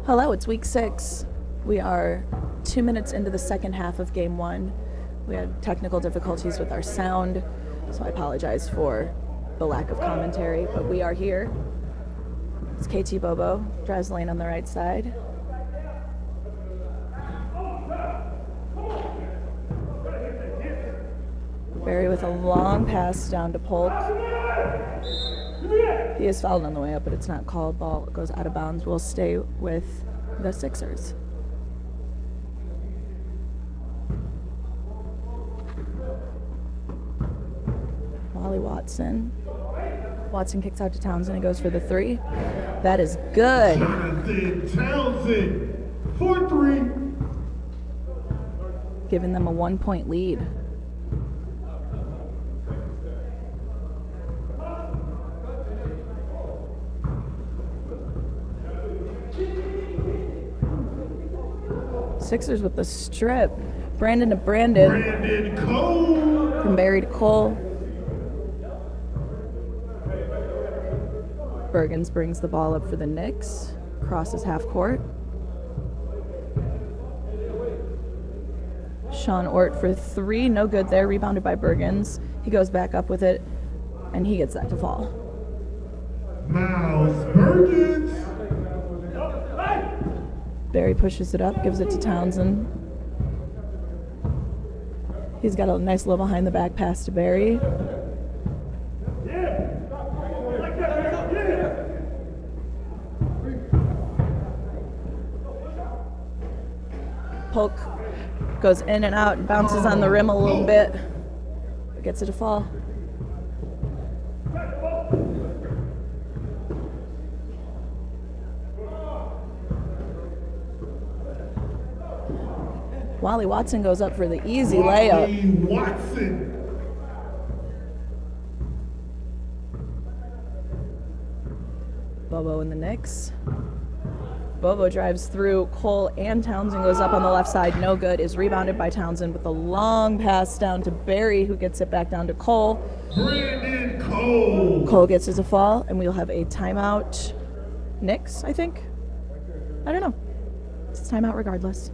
Hello, it's week 6. We are 2 minutes into the second half of game 1. We had technical difficulties with our sound, so I apologize for the lack of commentary, but we are here. It's KT Bobo, drives lane on the right side. Barry with a long pass down to Polk. He is fouled on the way up, but it's not called. Ball goes out of bounds. We'll stay with the Sixers. Wally Watson. Watson kicks out to Townsend and goes for the 3. That is good. Townsend for 3. Giving them a 1-point lead. Sixers with the strip. Brandon to Brandon. Brandon Cole. From Barry to Cole. Bergens brings the ball up for the Knicks. Crosses half court. Sean Ort for 3. No good there. Rebounded by Bergens. He goes back up with it, and he gets that to fall. Miles Bergens. Barry pushes it up, gives it to Townsend. He's got a nice little behind the back pass to Barry. Polk goes in and out and bounces on the rim a little bit. Gets it to fall. Wally Watson goes up for the easy layup. Watson. Bobo in the Knicks. Bobo drives through Cole and Townsend, goes up on the left side. No good. Is rebounded by Townsend with a long pass down to Barry, who gets it back down to Cole. Brandon Cole. Cole gets it to fall, and we'll have a timeout. Knicks, I think? I don't know. It's a timeout regardless.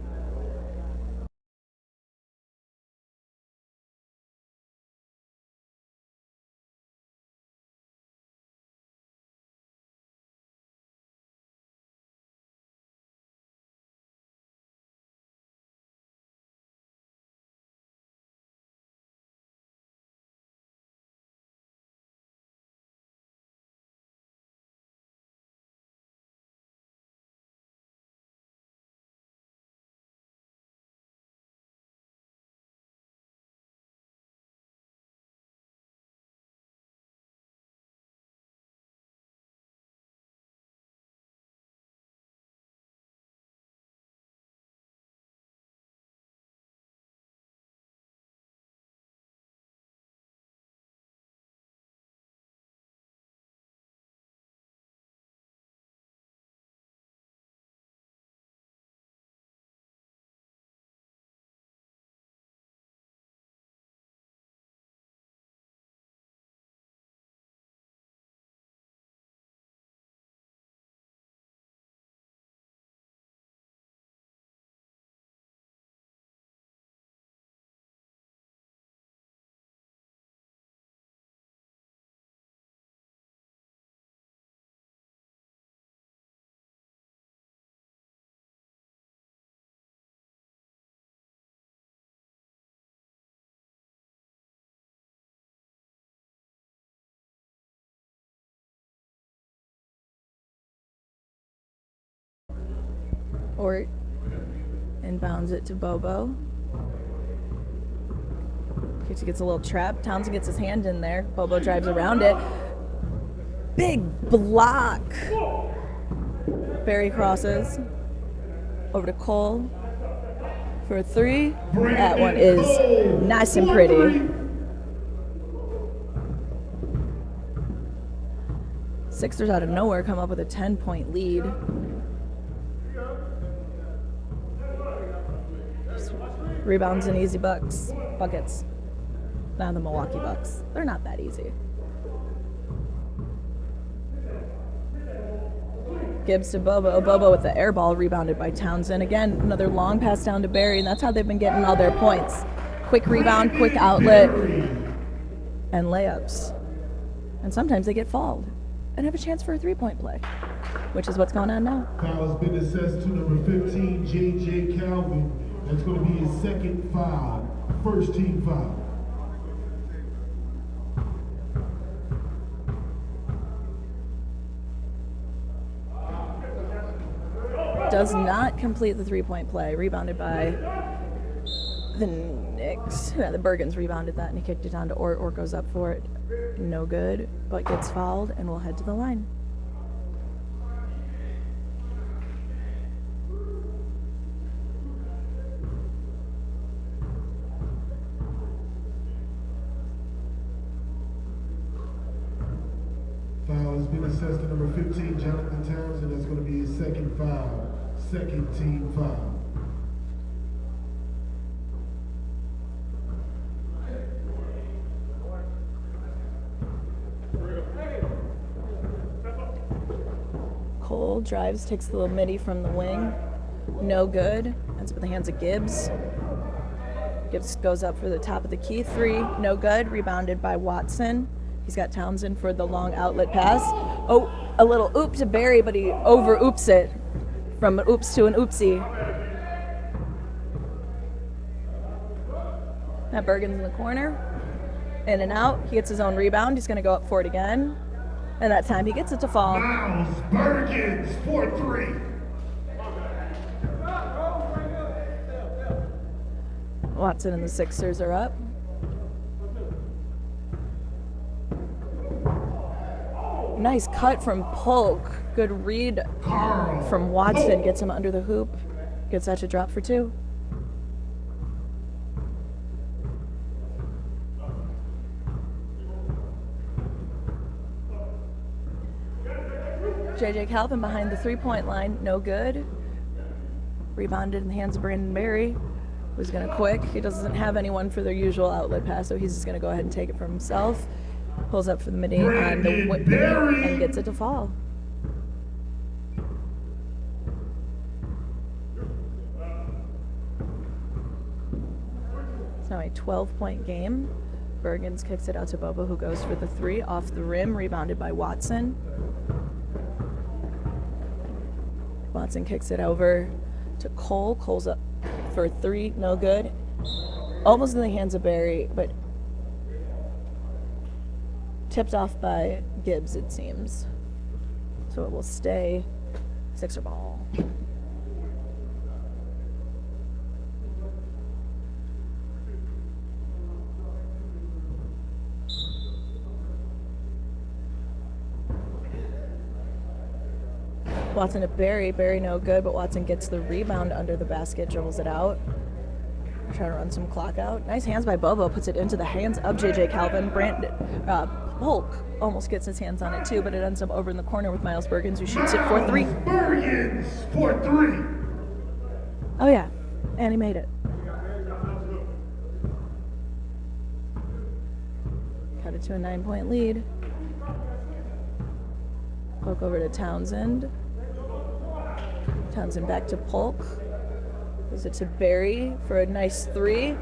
Ort inbounds it to Bobo. He gets a little trap. Townsend gets his hand in there. Bobo drives around it. Big block. Barry crosses over to Cole for a 3. That one is nice and pretty. Sixers out of nowhere come up with a 10-point lead. Rebounds and easy buckets. Now the Milwaukee Bucks. They're not that easy. Gibbs to Bobo. Bobo with the air ball, rebounded by Townsend. Again, another long pass down to Barry, and that's how they've been getting all their points. Quick rebound, quick outlet, and layups. And sometimes they get fouled and have a chance for a three-point play, which is what's going on now. Foul has been assessed to number 15, J.J. Calvin. That's going to be his second foul. First team foul. Does not complete the three-point play. Rebounded by the Knicks. Yeah, the Bergens rebounded that and he kicked it down to Ort. Ort goes up for it. No good, but gets fouled and will head to the line. Foul has been assessed to number 15, Jonathan Townsend. That's going to be his second foul. Second team foul. Cole drives, takes the little midi from the wing. No good. Ends up in the hands of Gibbs. Gibbs goes up for the top of the key. Three, no good. Rebounded by Watson. He's got Townsend for the long outlet pass. Oh, a little oop to Barry, but he over oops it. From an oops to an oopsie. Now Bergen's in the corner. In and out. He gets his own rebound. He's going to go up for it again. And that time he gets it to fall. Miles Bergens, 4-3. Watson and the Sixers are up. Nice cut from Polk. Good read Carl from Watson. Polk. Gets him under the hoop. Gets that to drop for two. J.J. Calvin behind the three-point line. No good. Rebounded in the hands of Brandon Barry, who's going to quick. He doesn't have anyone for their usual outlet pass, so he's just going to go ahead and take it for himself. Pulls up for the midi on the wing and gets it to fall. It's now a 12-point game. Bergens kicks it out to Bobo, who goes for the three off the rim, rebounded by Watson. Watson kicks it over to Cole. Cole's up for three, no good. Almost in the hands of Barry, but tipped off by Gibbs, it seems. So it will stay Sixer ball. Watson to Barry. Barry no good, but Watson gets the rebound under the basket, dribbles it out. Trying to run some clock out. Nice hands by Bobo, puts it into the hands of J.J. Calvin. Polk almost gets his hands on it too, but it ends up over in the corner with Miles Bergens, who shoots it for three. Bergens, 4-3. Oh yeah, and he made it. Cut it to a 9-point lead. Polk over to Townsend. Townsend back to Polk. Gives it to Barry for a nice three.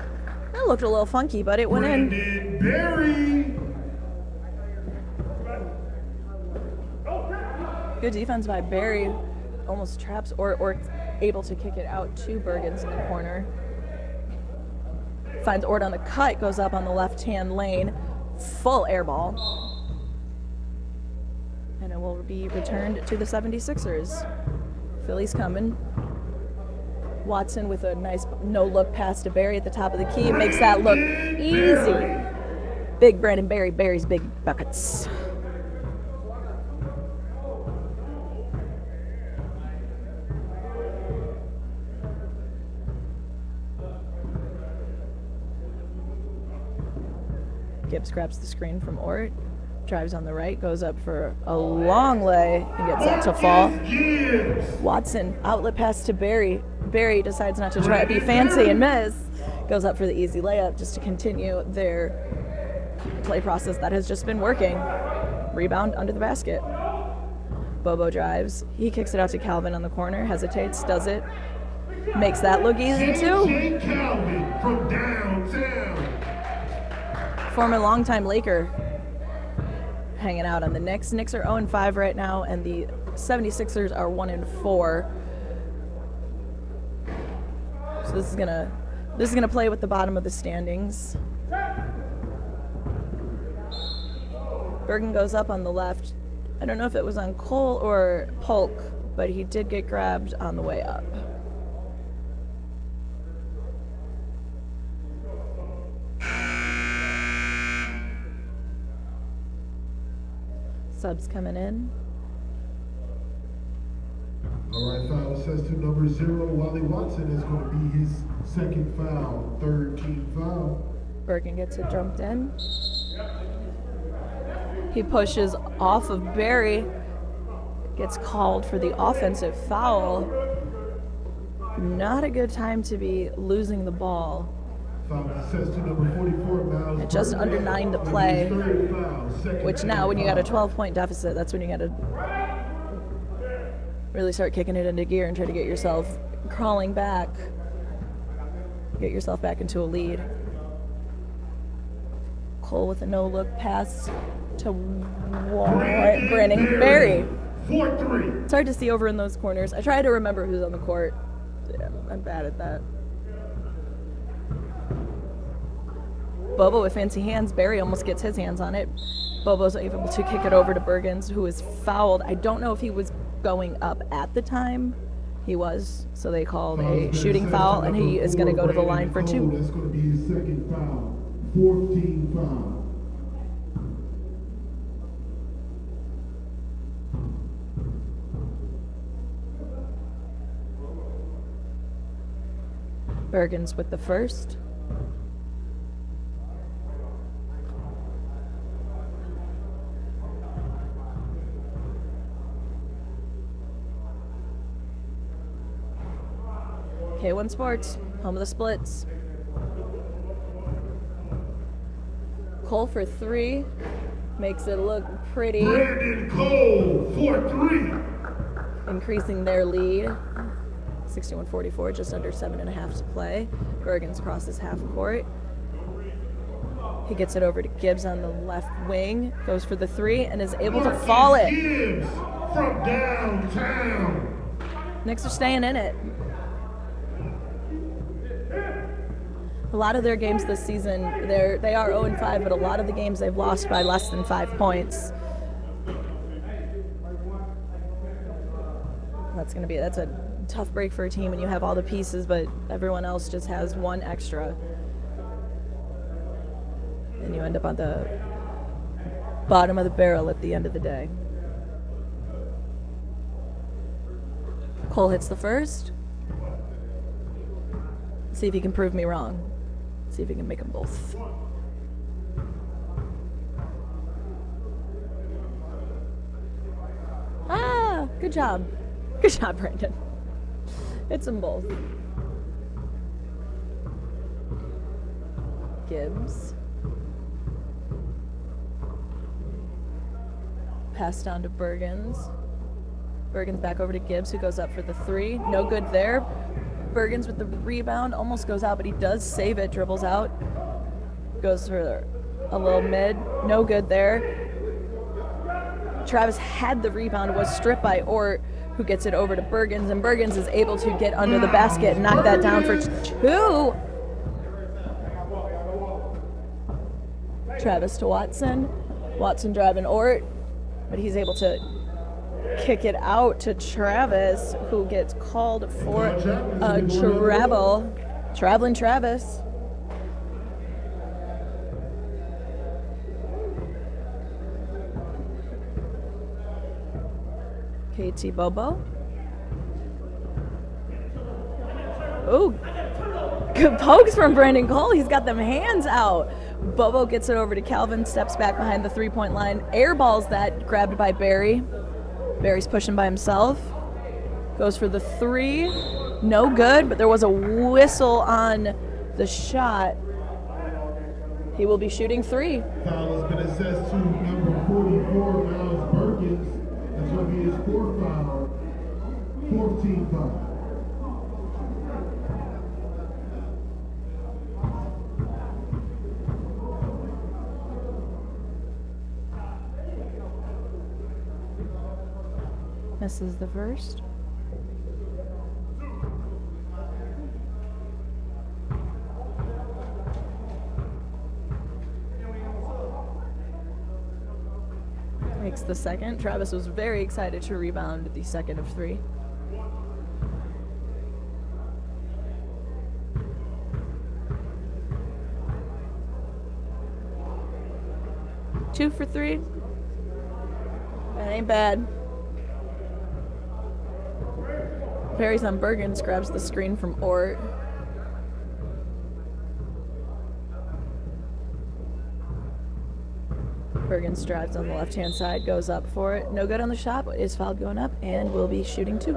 That looked a little funky, but it went in. Brandon Barry. Good defense by Barry. Almost traps or able to kick it out to Bergens in the corner. Finds Ort on the cut, goes up on the left-hand lane. Full air ball. And it will be returned to the 76ers. Philly's coming. Watson with a nice no-look pass to Barry at the top of the key. Makes that look easy. Big Brandon Barry. Barry's big buckets. Gibbs grabs the screen from Ort. Drives on the right, goes up for a long lay and gets that to fall. Watson, outlet pass to Barry. Barry decides not to try to be fancy and miss. Goes up for the easy layup just to continue their play process that has just been working. Rebound under the basket. Bobo drives. He kicks it out to Calvin on the corner, hesitates, does it. Makes that look easy too. J.J. Calvin from downtown. Former longtime Laker hanging out on the Knicks. Knicks are 0-5 right now, and the 76ers are 1-4. So this is gonna play with the bottom of the standings. Bergen goes up on the left. I don't know if it was on Cole or Polk, but he did get grabbed on the way up. Subs coming in. All right, foul says to number 0, Wally Watson is going to be his second foul, third team foul. Bergen gets it jumped in. He pushes off of Barry. Gets called for the offensive foul. Not a good time to be losing the ball. Foul says to number 44, Miles. At just under 9 to play. Third foul, Which now, when you got a 12-point deficit, that's when you got to really start kicking it into gear and try to get yourself crawling back. Get yourself back into a lead. Cole with a no-look pass to Brandon Barry. 4-3. It's hard to see over in those corners. I try to remember who's on the court. Yeah, I'm bad at that. Bobo with fancy hands. Barry almost gets his hands on it. Bobo's able to kick it over to Bergens, who is fouled. I don't know if he was going up at the time. He was, so they called a shooting foul, and he is going to go to the line for 2. That's going to be his second foul, 14th foul. Bergens with the first. K1 Sports, home of the splits. Cole for 3, makes it look pretty. Brandon Cole, 4-3. Increasing their lead. 61-44, just under 7.5 to play. Bergens crosses half court. He gets it over to Gibbs on the left wing, goes for the 3, and is able to fall it. Gibbs from downtown. Knicks are staying in it. A lot of their games this season, they are 0-5, but a lot of the games they've lost by less than 5 points. That's a tough break for a team when you have all the pieces, but everyone else just has one extra. And you end up on the bottom of the barrel at the end of the day. Cole hits the first. See if he can prove me wrong. See if he can make them both. Ah, good job. Good job, Brandon. Hits them both. Gibbs. Pass down to Bergens. Bergens back over to Gibbs, who goes up for the 3. No good there. Bergens with the rebound, almost goes out, but he does save it, dribbles out. Goes for a little mid. No good there. Travis had the rebound, was stripped by Ort, who gets it over to Bergens, and Bergens is able to get under the basket and knock that down for 2. Travis to Watson. Watson driving Ort, but he's able to kick it out to Travis, who gets called for a travel. Traveling Travis. KT Bobo. Oh, good pokes from Brandon Cole. He's got them hands out. Bobo gets it over to Calvin, steps back behind the 3-point line. Airballs that, grabbed by Barry. Barry's pushing by himself. Goes for the 3. No good, but there was a whistle on the shot. He will be shooting 3. Foul has been assessed to number 44, Miles Bergens. That's going to be be his fourth foul, fourth team foul. Misses the first. Makes the second. Travis was very excited to rebound the second of 3. Two for 3. That ain't bad. Parries on Bergens, grabs the screen from Ort. Bergens drives on the left-hand side, goes up for it. No good on the shot, but is fouled going up, and will be shooting 2.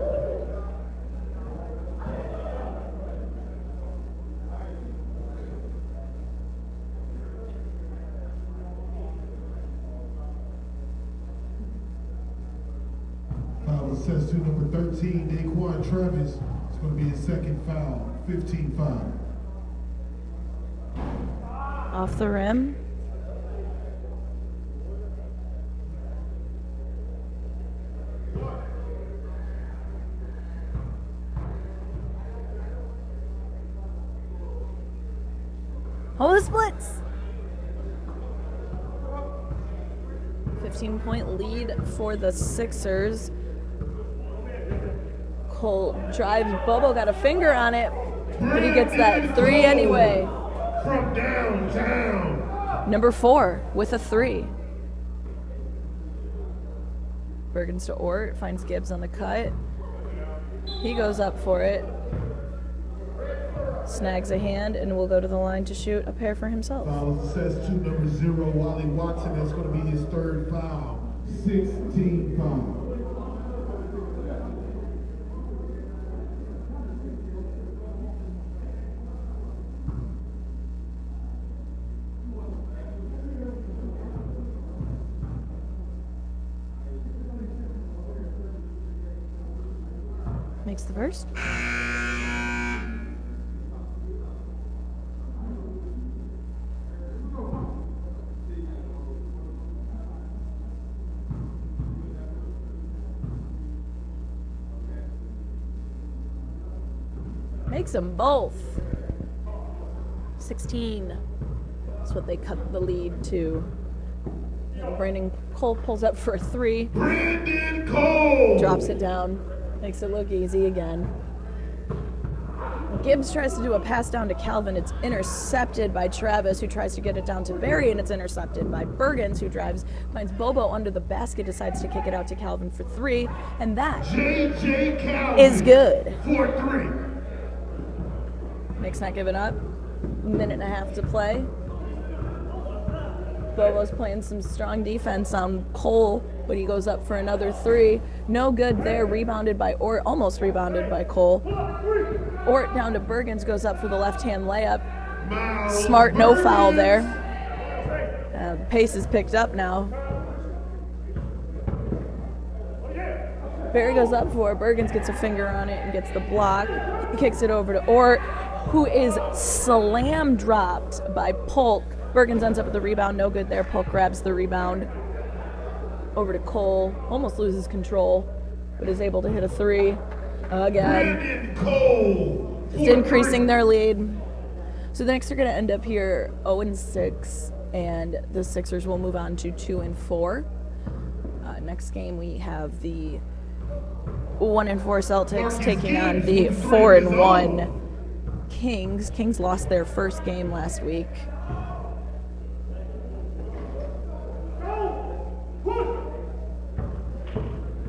Foul assessed to number 13, Daquan Travis. It's going to be his second foul, 15 foul. Off the rim. Oh, the splits! 15-point lead for the Sixers. Cole drives. Bobo got a finger on it, but he gets that 3 anyway. From downtown. Number 4 with a 3. Bergens to Ort, finds Gibbs on the cut. He goes up for it. Snags a hand and will go to the line to shoot a pair for himself. Foul assessed to number 0, Wally Watson. That's going to be his third foul, 16 foul. Makes the first. Makes them both. 16. That's what they cut the lead to. Brandon Cole pulls up for a 3. Brandon Cole! Drops it down. Makes it look easy again. Gibbs tries to do a pass down to Calvin. It's intercepted by Travis, who tries to get it down to Barry, and it's intercepted by Bergens, who drives, finds Bobo under the basket, decides to kick it out to Calvin for 3, and that J.J. Calvin is good. for 3. Knicks not giving up. Minute and a half to play. Bobo's playing some strong defense on Cole, but he goes up for another 3. No good there. Rebounded by Ort, almost rebounded by Cole. Ort down to Bergens, goes up for the left-hand layup. Smart no foul there. The pace is picked up now. Barry goes up for it. Bergens gets a finger on it and gets the block. He kicks it over to Ort, who is slam dropped by Polk. Bergens ends up with the rebound. No good there. Polk grabs the rebound. Over to Cole. Almost loses control, but is able to hit a 3 again. Brandon Cole! Just increasing their lead. So the Knicks are going to end up here 0-6, and the Sixers will move on to 2-4. Next game we have the 1-4 Celtics taking on the 4-1 Kings. Kings lost their first game last week.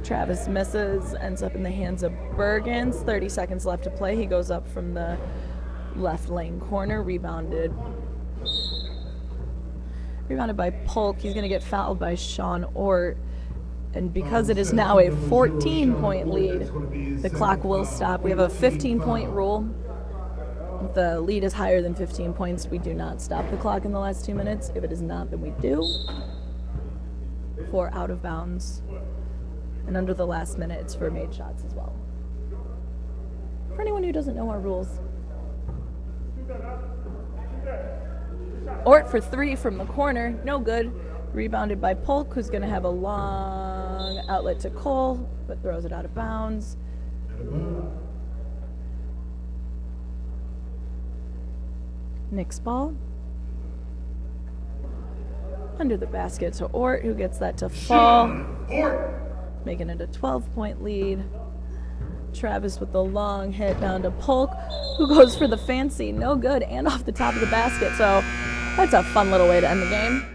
Travis misses, ends up in the hands of Bergens. 30 seconds left to play. He goes up from the left lane corner, rebounded by Polk. He's going to get fouled by Sean Ort. And because it is now a 14-point lead, the clock will stop. We have a 15-point rule. If the lead is higher than 15 points, we do not stop the clock in the last 2 minutes. If it is not, then we do. For out of bounds. And under the last minute, it's for made shots as well. For anyone who doesn't know our rules. Ort for 3 from the corner, no good. Rebounded by Polk, who's going to have a long outlet to Cole, but throws it out of bounds. Knicks ball. Under the basket to Ort, who gets that to fall. Making it a 12-point lead. Travis with the long hit down to Polk, who goes for the fancy, no good, and off the top of the basket. So that's a fun little way to end the game.